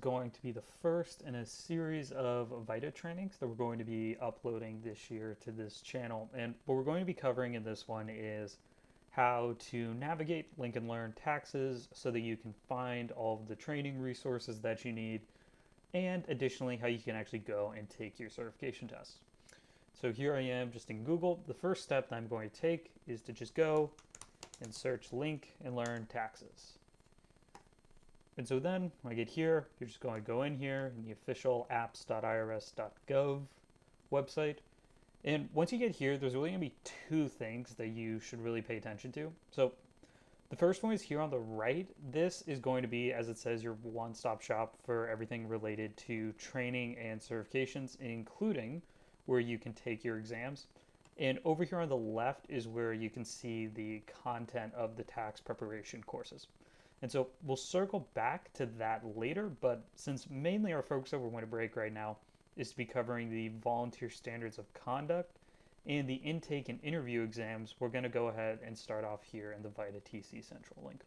going to be the first in a series of VITA trainings that we're going to be uploading this year to this channel. And what we're going to be covering in this one is how to navigate Link and Learn taxes so that you can find all of the training resources that you need, and additionally, how you can actually go and take your certification tests. So here I am just in Google. The first step that I'm going to take is to just go and search Link and Learn taxes. And so then when I get here, you're just going to go in here in the official apps.irs.gov website. And once you get here, there's really going to be two things that you should really pay attention to. So the first one is here on the right. This is going to be, as it says, your one-stop shop for everything related to training and certifications, including where you can take your exams. And over here on the left is where you can see the content of the tax preparation courses. And so we'll circle back to that later, but since mainly our focus over winter break right now is to be covering the volunteer standards of conduct and the intake and interview exams, we're going to go ahead and start off here in the VITA TC Central link.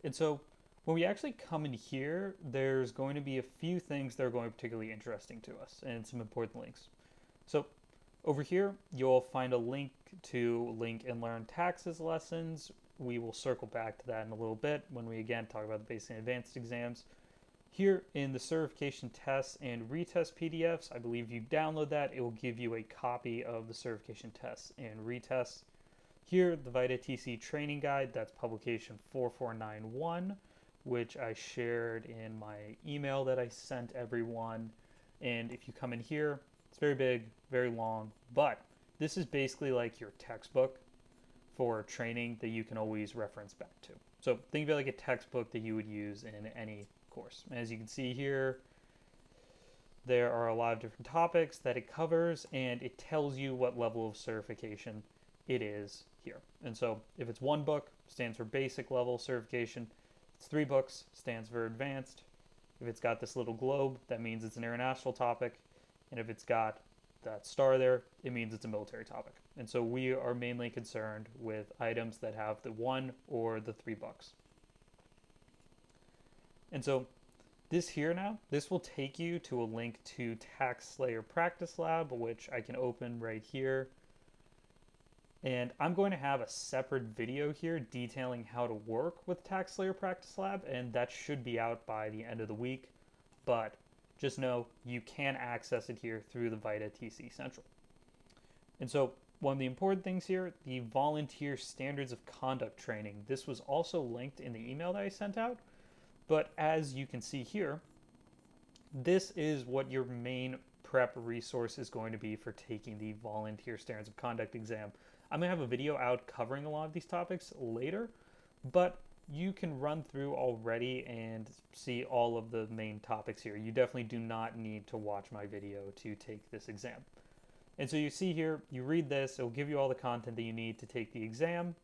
And so when we actually come in here, there's going to be a few things that are going to be particularly interesting to us and some important links. So over here, you'll find a link to Link and Learn taxes lessons. We will circle back to that in a little bit when we again talk about the basic and advanced exams. Here in the certification tests and retest PDFs, I believe you download that, it will give you a copy of the certification tests and retests. Here, the VITA TC training guide, that's publication 4491, which I shared in my email that I sent everyone. And if you come in here, it's very big, very long, but this is basically like your textbook for training that you can always reference back to. So think of it like a textbook that you would use in any course. As you can see here, there are a lot of different topics that it covers, and it tells you what level of certification it is here. And so if it's one book, stands for basic level certification. It's 3 books, stands for advanced. If it's got this little globe, that means it's an international topic. And if it's got that star there, it means it's a military topic. And so we are mainly concerned with items that have the 1 or the 3 books. And so this here now, this will take you to a link to Tax Slayer Practice Lab, which I can open right here. And I'm going to have a separate video here detailing how to work with Tax Slayer Practice Lab, and that should be out by the end of the week. But just know you can access it here through the VITA TC Central. And so one of the important things here, the volunteer standards of conduct training. This was also linked in the email that I sent out. But as you can see here, this is what your main prep resource is going to be for taking the volunteer standards of conduct exam. I'm going to have a video out covering a lot of these topics later, but you can run through already and see all of the main topics here. You definitely do not need to watch my video to take this exam. And so you see here, you read this, it will give you all the content that you need to take the exam.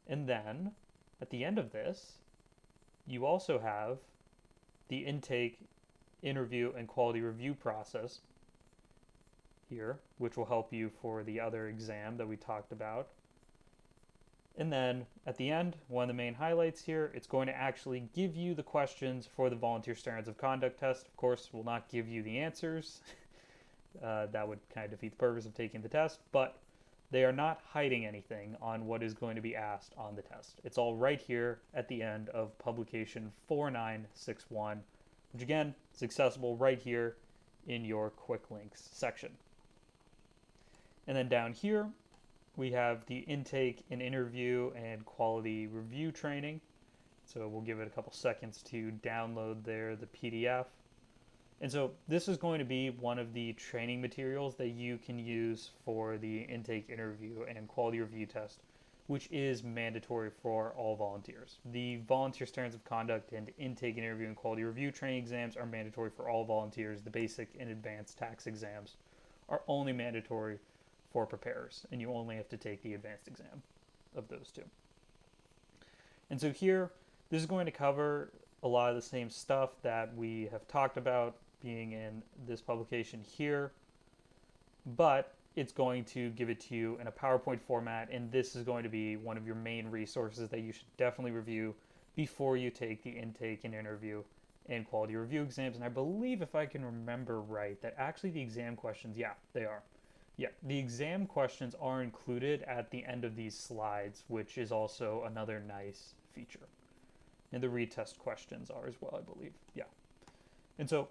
And then at the end of this, you also have the intake, interview, and quality review process here, which will help you for the other exam that we talked about. And then at the end, one of the main highlights here, it's going to actually give you the questions for the volunteer standards of conduct test. Of course, will not give you the answers. That would kind of defeat the purpose of taking the test, but they are not hiding anything on what is going to be asked on the test. It's all right here at the end of publication 4961, which again is accessible right here in your quick links section. And then down here, we have the intake and interview and quality review training. So we'll give it a couple seconds to download there the PDF. And so this is going to be one of the training materials that you can use for the intake, interview, and quality review test, which is mandatory for all volunteers. The volunteer standards of conduct and intake, interview, and quality review training exams are mandatory for all volunteers. The basic and advanced tax exams are only mandatory for preparers, and you only have to take the advanced exam of those two. And so here, this is going to cover a lot of the same stuff that we have talked about being in this publication here, but it's going to give it to you in a PowerPoint format, and this is going to be one of your main resources that you should definitely review before you take the intake and interview and quality review exams. And I believe, if I can remember right, that actually the exam questions, yeah, they are. Yeah, the exam questions are included at the end of these slides, which is also another nice feature. And the retest questions are as well, I believe. Yeah. And so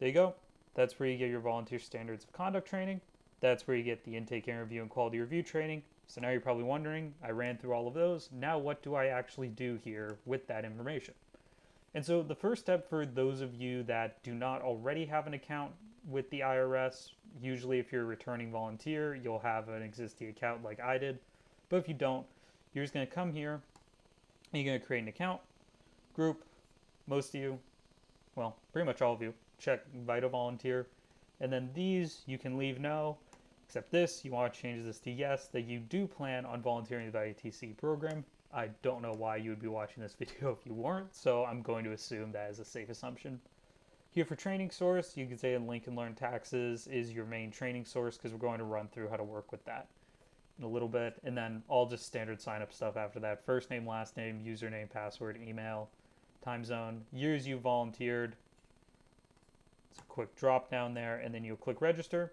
there you go. That's where you get your volunteer standards of conduct training. That's where you get the intake interview and quality review training. So now you're probably wondering, I ran through all of those. Now what do I actually do here with that information? And so the first step for those of you that do not already have an account with the IRS, usually if you're a returning volunteer, you'll have an existing account like I did. But if you don't, you're just going to come here and you're going to create an account, group, most of you, well, pretty much all of you, check Vita Volunteer. And then these you can leave no, except this, you want to change this to yes, that you do plan on volunteering in the Vita TC program. I don't know why you would be watching this video if you weren't, so I'm going to assume that is a safe assumption. Here for training source, you can say Lincoln Learn Taxes is your main training source, because we're going to run through how to work with that in a little bit. And then all just standard sign up stuff after that. First name, last name, username, password, email, time zone, years you volunteered. It's a quick drop down there, and then you'll click register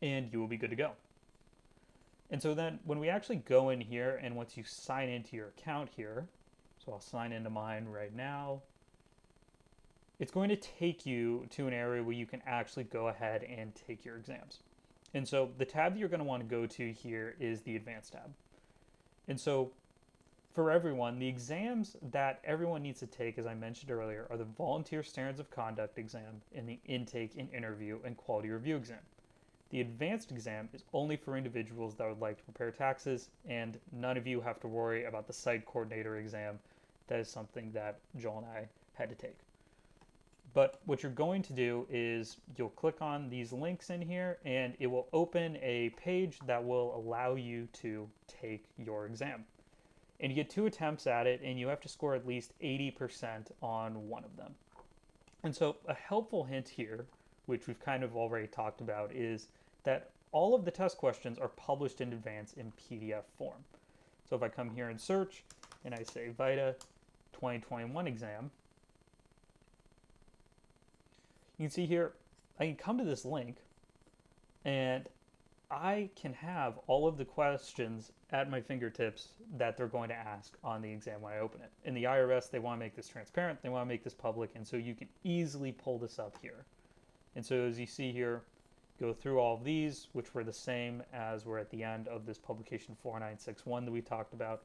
and you will be good to go. And so then when we actually go in here, and once you sign into your account here, so I'll sign into mine right now, it's going to take you to an area where you can actually go ahead and take your exams. And so the tab that you're going to want to go to here is the advanced tab. And so for everyone, the exams that everyone needs to take, as I mentioned earlier, are the Volunteer Standards of Conduct exam and the Intake and Interview and Quality Review exam. The advanced exam is only for individuals that would like to prepare taxes, and none of you have to worry about the site coordinator exam. That is something that Joel and I had to take. But what you're going to do is you'll click on these links in here, and it will open a page that will allow you to take your exam. And you get 2 attempts at it, and you have to score at least 80% on one of them. And so a helpful hint here, which we've kind of already talked about, is that all of the test questions are published in advance in PDF form. So if I come here and search, and I say Vita 2021 exam, you can see here, I can come to this link, and I can have all of the questions at my fingertips that they're going to ask on the exam when I open it. In the IRS, they want to make this transparent, they want to make this public, and so you can easily pull this up here. And so as you see here, go through all of these, which were the same as were at the end of this publication 4961 that we talked about.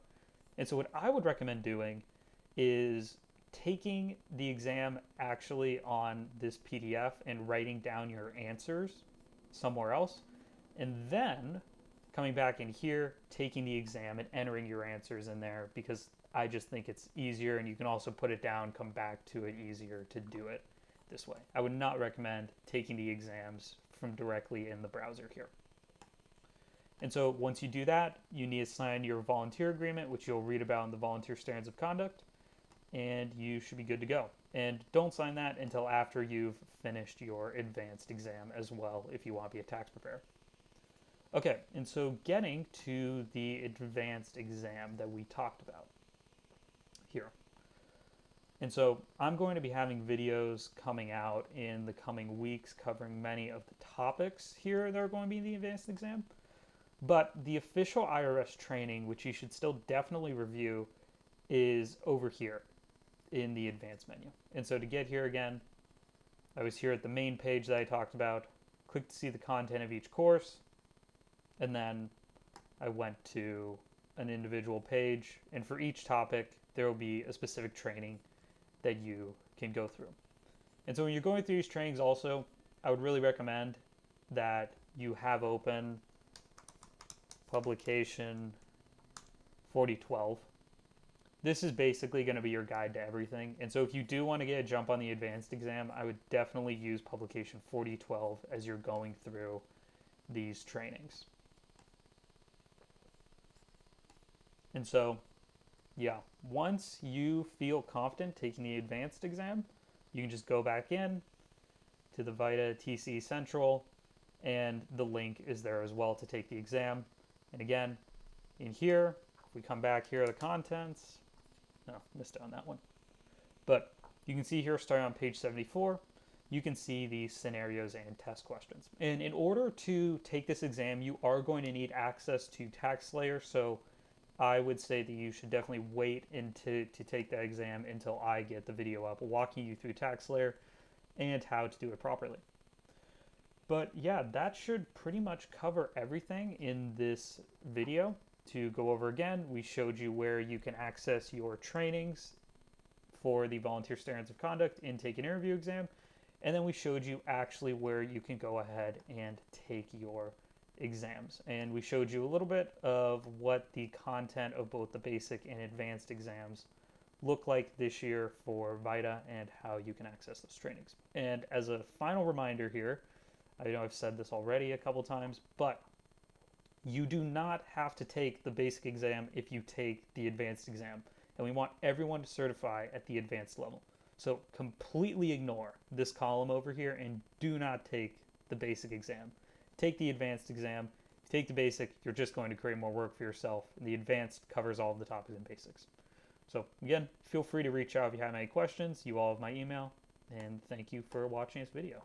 And so what I would recommend doing is taking the exam actually on this PDF and writing down your answers somewhere else, and then coming back in here, taking the exam and entering your answers in there, because I just think it's easier, and you can also put it down, come back to it easier to do it this way. I would not recommend taking the exams from directly in the browser here. And so once you do that, you need to sign your volunteer agreement, which you'll read about in the Volunteer Standards of Conduct, and you should be good to go. And don't sign that until after you've finished your advanced exam as well, if you want to be a tax preparer. Okay, and so getting to the advanced exam that we talked about here. And so I'm going to be having videos coming out in the coming weeks covering many of the topics here that are going to be in the advanced exam. But the official IRS training, which you should still definitely review, is over here in the advanced menu. And so to get here again, I was here at the main page that I talked about, click to see the content of each course, and then I went to an individual page, and for each topic, there will be a specific training that you can go through. And so when you're going through these trainings also, I would really recommend that you have open publication 4012. This is basically going to be your guide to everything. And so if you do want to get a jump on the advanced exam, I would definitely use publication 4012 as you're going through these trainings. And so, yeah, once you feel confident taking the advanced exam, you can just go back in to the Vita TC Central, and the link is there as well to take the exam. And again, in here, if we come back here to the contents, No, missed out on that one. But you can see here, starting on page 74, you can see the scenarios and test questions. And in order to take this exam, you are going to need access to TaxSlayer. So I would say that you should definitely wait to take that exam until I get the video up walking you through TaxSlayer and how to do it properly. But yeah, that should pretty much cover everything in this video. To go over again, we showed you where you can access your trainings for the volunteer standards of conduct intake and interview exam, and then we showed you actually where you can go ahead and take your exams. And we showed you a little bit of what the content of both the basic and advanced exams look like this year for VITA and how you can access those trainings. And as a final reminder here, I know I've said this already a couple times, but you do not have to take the basic exam if you take the advanced exam. And we want everyone to certify at the advanced level. So completely ignore this column over here and do not take the basic exam. Take the advanced exam. If you take the basic, you're just going to create more work for yourself. The advanced covers all of the topics and basics. So again, feel free to reach out if you have any questions. You all have my email. And thank you for watching this video.